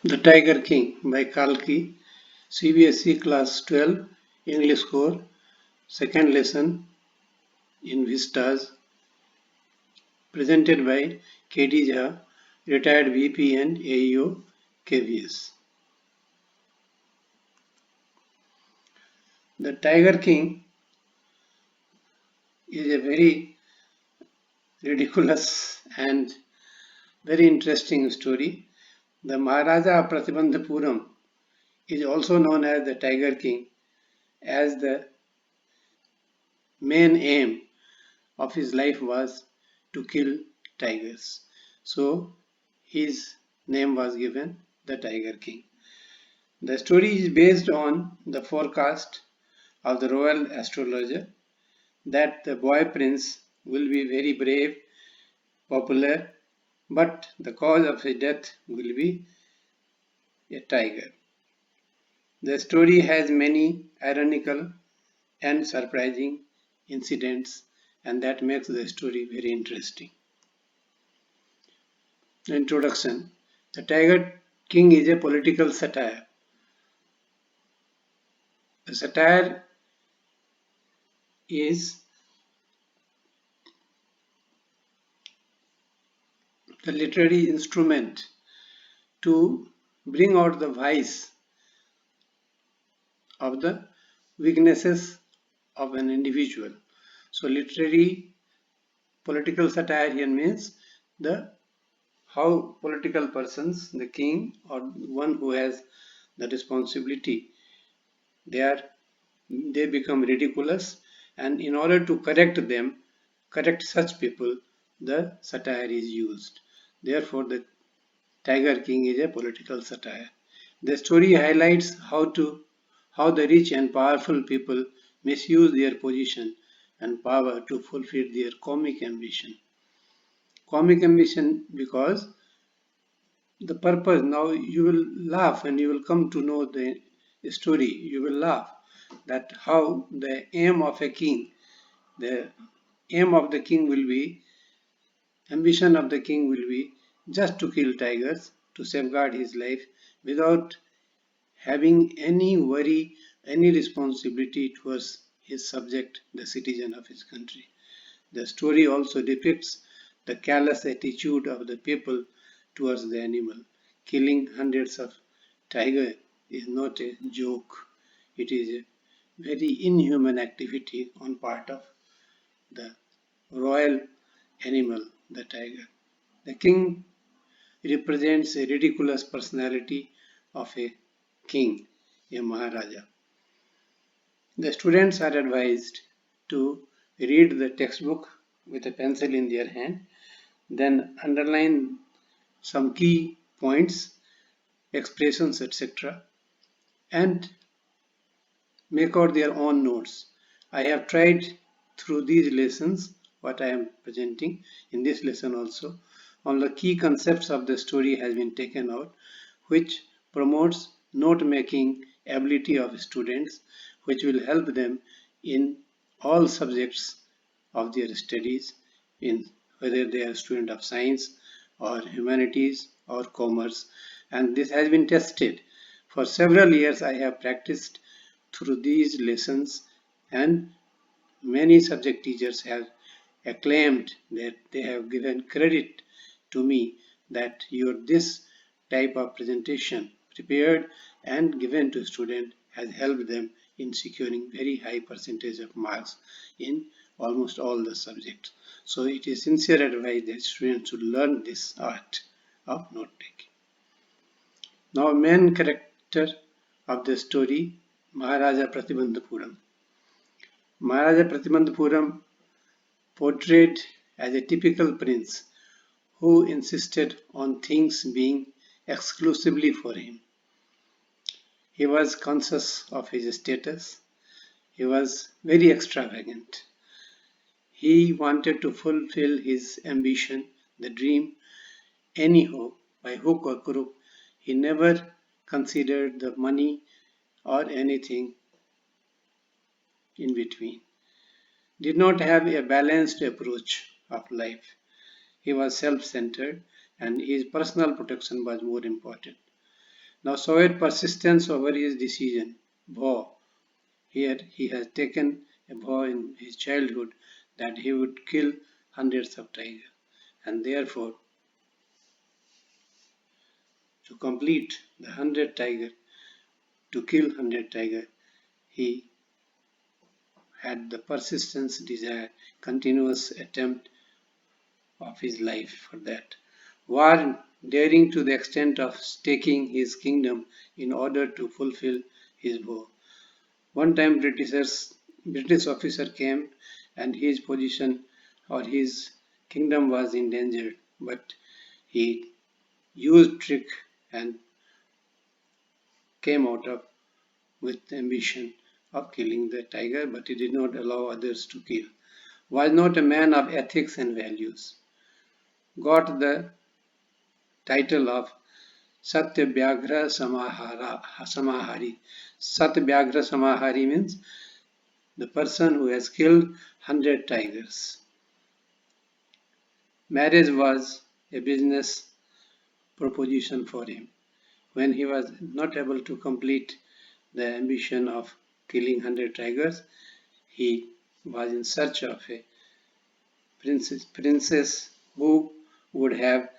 The Tiger King by Kalki, CBSE Class 12, English Core, second lesson in Vistas, presented by K.D. Jha, retired VP and AEO, KVS. The Tiger King is a very ridiculous and very interesting story. The Maharaja Pratimbhapuram is also known as the Tiger King, as the main aim of his life was to kill tigers. So his name was given the Tiger King. The story is based on the forecast of the royal astrologer that the boy prince will be very brave, popular, but the cause of his death will be a tiger. The story has many ironical and surprising incidents, and that makes the story very interesting. Introduction. The Tiger King is a political satire. The satire is the literary instrument to bring out the vice of the weaknesses of an individual. So literary political satire here means the how political persons, the king or one who has the responsibility, they become ridiculous, and in order to correct such people, the satire is used. Therefore, the Tiger King is a political satire. The story highlights how the rich and powerful people misuse their position and power to fulfill their comic ambition. Comic ambition because the purpose, now you will laugh and you will come to know the story. You will laugh that how the aim of a king, the aim of the king will be, ambition of the king will be just to kill tigers to safeguard his life without having any worry, any responsibility towards his subject, the citizen of his country. The story also depicts the callous attitude of the people towards the animal. Killing hundreds of tigers is not a joke. It is a very inhuman activity on part of the royal animal, the tiger. The king represents a ridiculous personality of a king, a Maharaja. The students are advised to read the textbook with a pencil in their hand, then underline some key points, expressions, etc., and make out their own notes. I have tried through these lessons, what I am presenting in this lesson also, all the key concepts of the story has been taken out, which promotes note-making ability of students, which will help them in all subjects of their studies, in whether they are student of science or humanities or commerce. And this has been tested. For several years I have practiced through these lessons, and many subject teachers have acclaimed that they have given credit to me that this type of presentation prepared and given to student has helped them in securing very high percentage of marks in almost all the subjects. So it is sincere advice that students should learn this art of note taking. Now, main character of the story, Maharaja Pratimbhapuram. Maharaja Pratimbhapuram portrayed as a typical prince who insisted on things being exclusively for him. He was conscious of his status. He was very extravagant. He wanted to fulfill his ambition, the dream, anyhow, by hook or crook. He never considered the money or anything in between. Did not have a balanced approach of life. He was self-centered and his personal protection was more important. Now Soviet persistence over his decision. Vow. Here he has taken a vow in his childhood that he would kill hundreds of tigers, and therefore to complete the 100 tiger, to kill 100 tiger, he had the persistence, desire, continuous attempt of his life for that. War daring to the extent of staking his kingdom in order to fulfill his vow. One time British officer came and his position or his kingdom was endangered, but he used trick and came out of with ambition of killing the tiger, but he did not allow others to kill. Was not a man of ethics and values. Got the title of Satyagraha Samahari. Satyagraha Samahari means the person who has killed 100 tigers. Marriage was a business proposition for him. When he was not able to complete the ambition of killing 100 tigers, he was in search of a princess who would have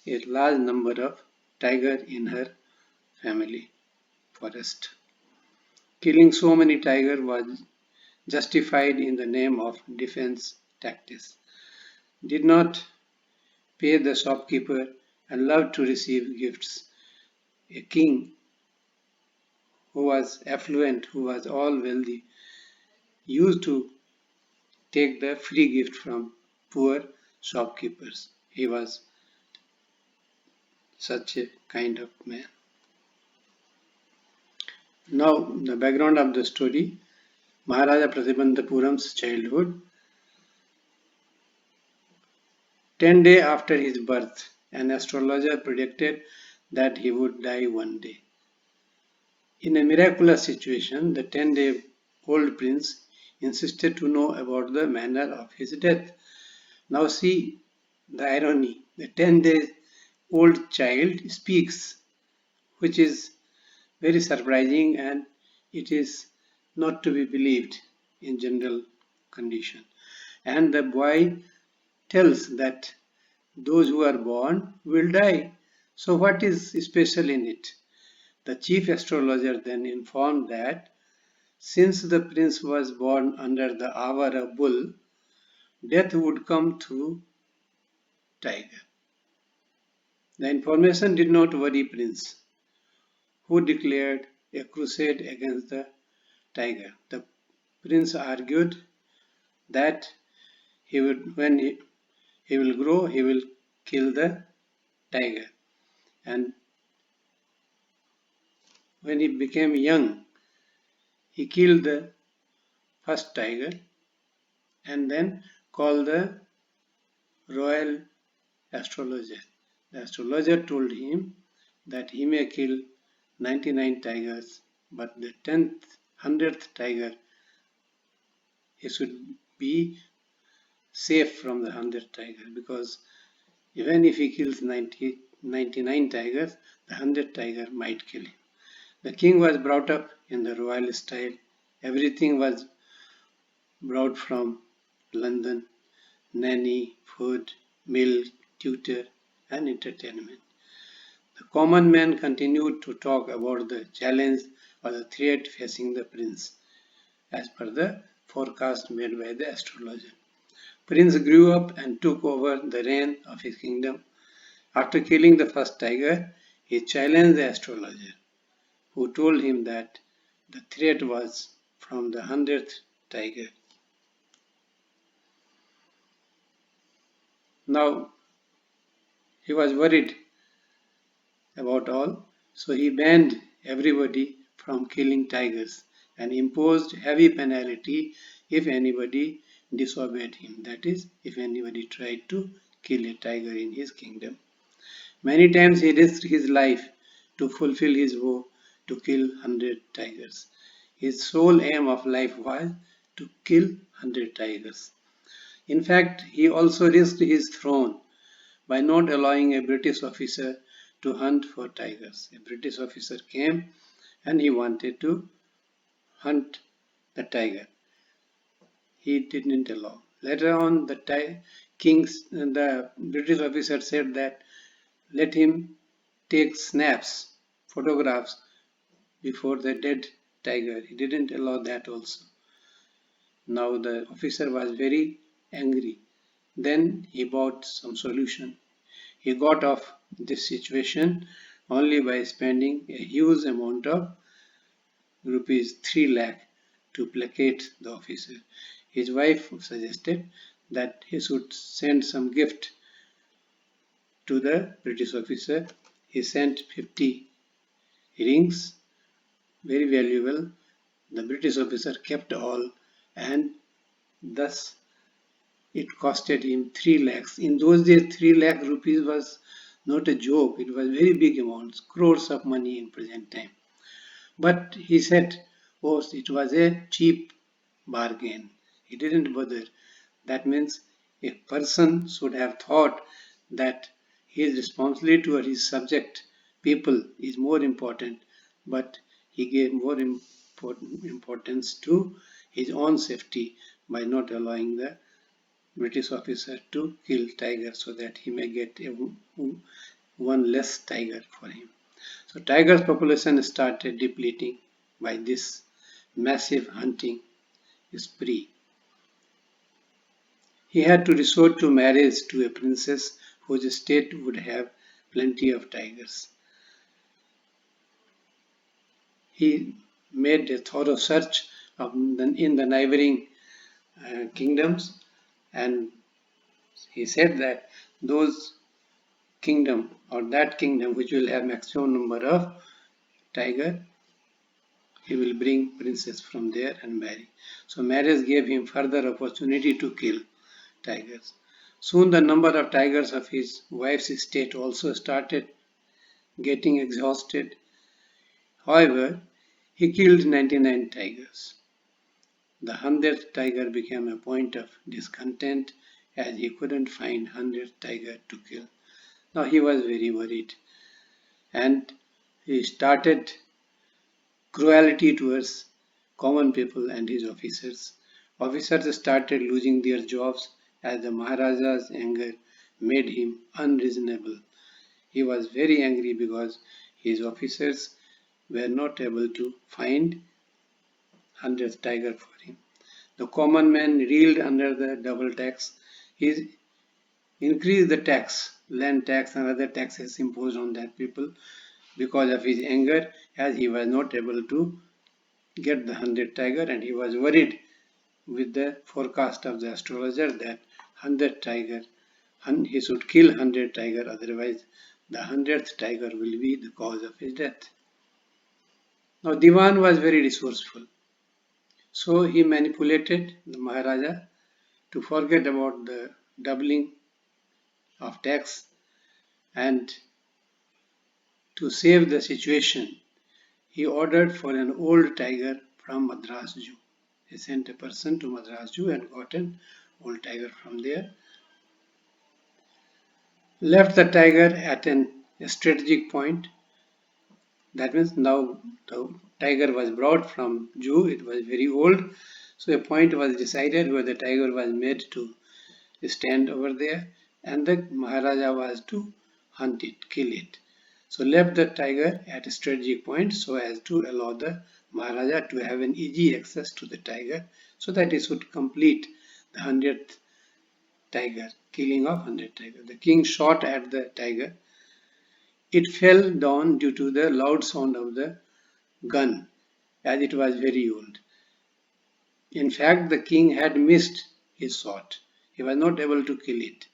a large number of tigers in her family forest. Killing so many tigers was justified in the name of defense tactics. Did not pay the shopkeeper and loved to receive gifts. A king who was affluent, who was all wealthy, used to take the free gift from poor shopkeepers. He was such a kind of man. Now, the background of the story, Maharaja Pratimbhapuram's childhood. 10 days after his birth, an astrologer predicted that he would die one day. In a miraculous situation, the 10-day-old prince insisted to know about the manner of his death. Now see the irony. The 10-day-old child speaks, which is very surprising, and it is not to be believed in general condition. And the boy tells that those who are born will die. So what is special in it? The chief astrologer then informed that since the prince was born under the hour of bull, death would come through tiger. The information did not worry Prince, who declared a crusade against the tiger. The prince argued that when he will grow, he will kill the tiger. And when he became young, he killed the first tiger and then called the royal astrologer. The astrologer told him that he may kill 99 tigers, but the 100th tiger, he should be safe from the 100th tiger, because even if he kills 99 tigers, the 100th tiger might kill him. The king was brought up in the royal style. Everything was brought from London: nanny, food, milk, tutor, and entertainment. The common man continued to talk about the challenge or the threat facing the prince, as per the forecast made by the astrologer. Prince grew up and took over the reign of his kingdom. After killing the first tiger, he challenged the astrologer, who told him that the threat was from the 100th tiger. Now, he was worried about all, so he banned everybody from killing tigers and imposed heavy penalty if anybody disobeyed him, that is, if anybody tried to kill a tiger in his kingdom. Many times he risked his life to fulfill his vow to kill 100 tigers. His sole aim of life was to kill 100 tigers. In fact, he also risked his throne by not allowing a British officer to hunt for tigers. A British officer came and he wanted to hunt the tiger. He didn't allow. Later on, the British officer said that let him take snaps, photographs before the dead tiger. He didn't allow that also. Now the officer was very angry. Then he bought some solution. He got off this situation only by spending a huge amount of rupees 3 lakh to placate the officer. His wife suggested that he should send some gift to the British officer. He sent 50 rings, very valuable. The British officer kept all, and thus it costed him 3 lakhs. In those days, 3 lakh rupees was not a joke. It was very big amounts, crores of money in present time. But he said, oh, it was a cheap bargain. He didn't bother. That means a person should have thought that his responsibility toward his subject people is more important, but he gave more importance to his own safety by not allowing the British officer to kill tiger so that he may get one less tiger for him. So tiger's population started depleting by this massive hunting spree. He had to resort to marriage to a princess whose estate would have plenty of tigers. He made a thorough search in the neighboring kingdoms, and he said that those kingdom or that kingdom which will have maximum number of tiger, he will bring princess from there and marry. So marriage gave him further opportunity to kill tigers. Soon the number of tigers of his wife's estate also started getting exhausted. However, he killed 99 tigers. The 100th tiger became a point of discontent as he couldn't find 100th tiger to kill. Now he was very worried and he started cruelty towards common people and his officers. Officers started losing their jobs as the Maharaja's anger made him unreasonable. He was very angry because his officers were not able to find 100th tiger for him. The common man reeled under the double tax. He increased the tax, land tax and other taxes imposed on that people because of his anger, as he was not able to get the 100th tiger, and he was worried with the forecast of the astrologer that 100th tiger, he should kill 100 tiger, otherwise the 100th tiger will be the cause of his death. Now Diwan was very resourceful. So he manipulated the Maharaja to forget about the doubling of tax, and to save the situation, he ordered for an old tiger from Madras Zoo. He sent a person to Madras Zoo and got an old tiger from there. Left the tiger at a strategic point. That means now the tiger was brought from zoo, it was very old. So a point was decided where the tiger was made to stand over there, and the Maharaja was to hunt it, kill it. So left the tiger at a strategic point so as to allow the Maharaja to have an easy access to the tiger so that he should complete the 100th tiger, killing of 100 tiger. The king shot at the tiger. It fell down due to the loud sound of the gun, as it was very old. In fact, the king had missed his shot. He was not able to kill it.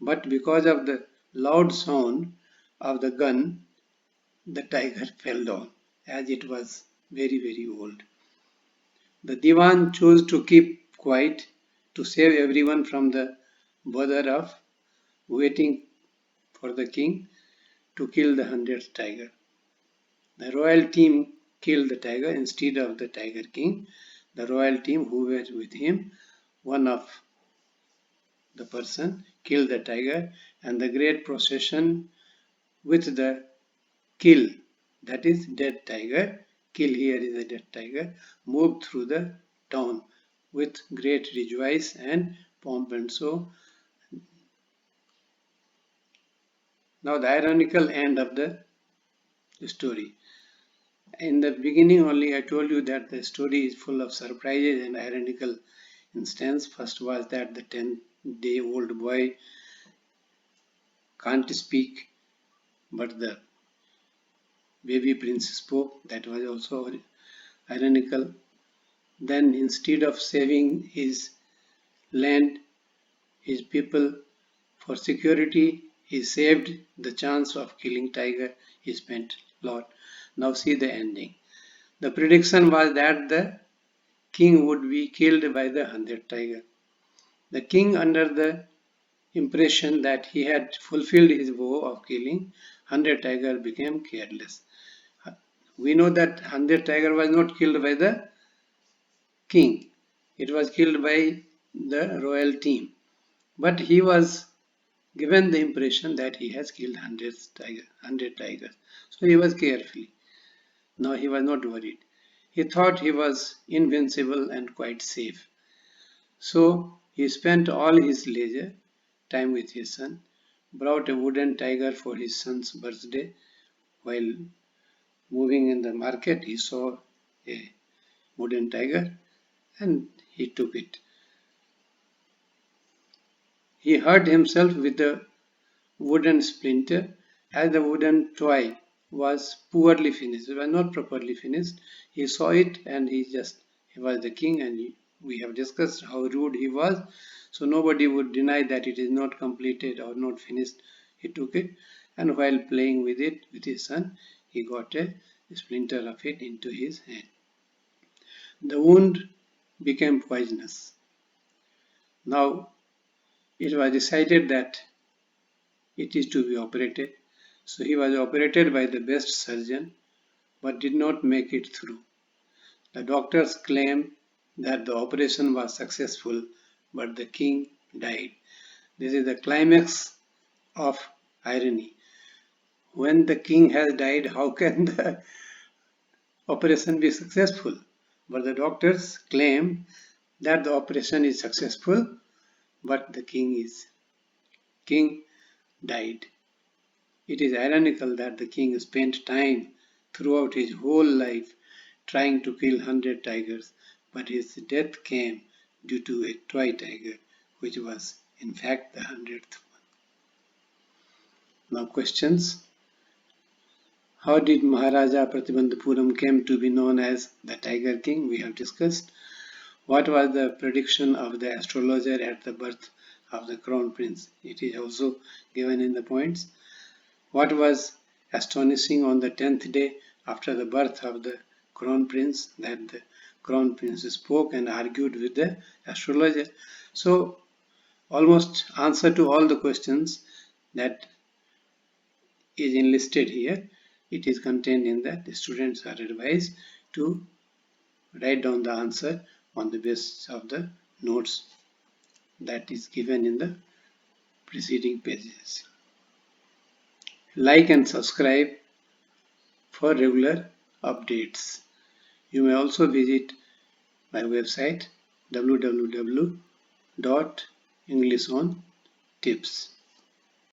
But because of the loud sound of the gun, the tiger fell down, as it was very, very old. The Diwan chose to keep quiet to save everyone from the bother of waiting for the king to kill the 100th tiger. The royal team killed the tiger instead of the tiger king. The royal team who were with him, one of the person killed the tiger, and the great procession with the kill, that is dead tiger, kill here is a dead tiger, moved through the town with great rejoice and pomp and show. Now the ironical end of the story. In the beginning only I told you that the story is full of surprises and ironical instance. First was that the 10-day-old boy can't speak, but the baby prince spoke. That was also ironical. Then instead of saving his land, his people, for security, he saved the chance of killing tiger. He spent a lot. Now see the ending. The prediction was that the king would be killed by the 100 tiger. The king, under the impression that he had fulfilled his vow of killing 100 tiger, became careless. We know that 100 tiger was not killed by the king. It was killed by the royal team. But he was given the impression that he has killed 100 tigers. So he was careful. Now he was not worried. He thought he was invincible and quite safe. So he spent all his leisure time with his son, brought a wooden tiger for his son's birthday. While moving in the market, he saw a wooden tiger and he took it. He hurt himself with a wooden splinter, as the wooden toy was poorly finished. It was not properly finished. He saw it and he was the king, and we have discussed how rude he was. So nobody would deny that it is not completed or not finished. He took it, and while playing with it with his son, he got a splinter of it into his hand. The wound became poisonous. Now it was decided that it is to be operated. So he was operated by the best surgeon, but did not make it through. The doctors claim that the operation was successful, but the king died. This is the climax of irony. When the king has died, how can the operation be successful? But the doctors claim that the operation is successful, but the king died. It is ironical that the king spent time throughout his whole life trying to kill 100 tigers, but his death came due to a toy tiger, which was in fact the 100th one. Now questions. How did Maharaja Pratimbhapuram came to be known as the Tiger King? We have discussed. What was the prediction of the astrologer at the birth of the crown prince? It is also given in the points. What was astonishing on the 10th day after the birth of the crown prince? That the crown prince spoke and argued with the astrologer. So almost answer to all the questions that is enlisted here. It is contained in that. The students are advised to write down the answer on the basis of the notes that is given in the preceding pages. Like and subscribe for regular updates. You may also visit my website www.englishontips.